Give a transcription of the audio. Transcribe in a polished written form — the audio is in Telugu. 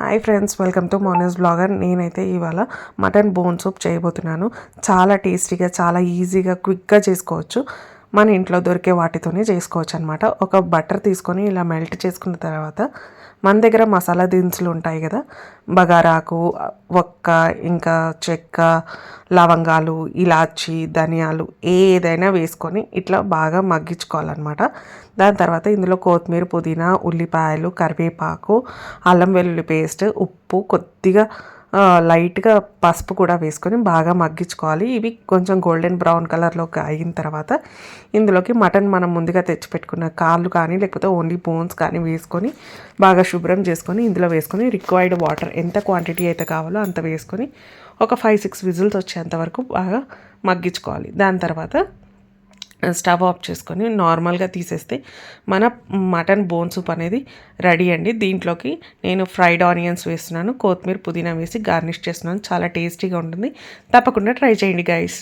Hi friends, welcome to Mona's blogger. నేనైతే ఇవాళ మటన్ బోన్ సూప్ చేయబోతున్నాను. చాలా టేస్టీగా, చాలా ఈజీగా, క్విక్గా చేసుకోవచ్చు. మన ఇంట్లో దొరికే వాటితోనే చేసుకోవచ్చు అనమాట. ఒక బటర్ తీసుకొని ఇలా మెల్ట్ చేసుకున్న తర్వాత మన దగ్గర మసాలా దినుసులు ఉంటాయి కదా, బగారాకు, ఒక్క, ఇంకా చెక్క, లవంగాలు, ఇలాచి, ధనియాలు ఏదైనా వేసుకొని ఇట్లా బాగా మగ్గించుకోవాలన్నమాట. దాని తర్వాత ఇందులో కొత్తిమీర, పుదీనా, ఉల్లిపాయలు, కరివేపాకు, అల్లం వెల్లుల్లి పేస్ట్, ఉప్పు, కొద్దిగా లైట్గా పసుపు కూడా వేసుకొని బాగా మగ్గించుకోవాలి. ఇవి కొంచెం గోల్డెన్ బ్రౌన్ కలర్లోకి అయిన తర్వాత ఇందులోకి మటన్ మనం ముందుగా తెచ్చిపెట్టుకున్న కాళ్ళు కానీ లేకపోతే ఓన్లీ బోన్స్ కానీ వేసుకొని బాగా శుభ్రం చేసుకొని ఇందులో వేసుకొని రిక్వైర్డ్ వాటర్ ఎంత క్వాంటిటీ అయితే కావాలో అంత వేసుకొని ఒక 5-6 విజిల్స్ వచ్చేంత వరకు బాగా మగ్గించుకోవాలి. దాని తర్వాత స్టవ్ ఆఫ్ చేసుకొని నార్మల్గా తీసేస్తే మన మటన్ బోన్ సూప్ అనేది రెడీ అండి. దీంట్లోకి నేను ఫ్రైడ్ ఆనియన్స్ వేస్తున్నాను, కొత్తిమీర, పుదీనా వేసి గార్నిష్ చేస్తున్నాను. చాలా టేస్టీగా ఉంటుంది. తప్పకుండా ట్రై చేయండి గైస్.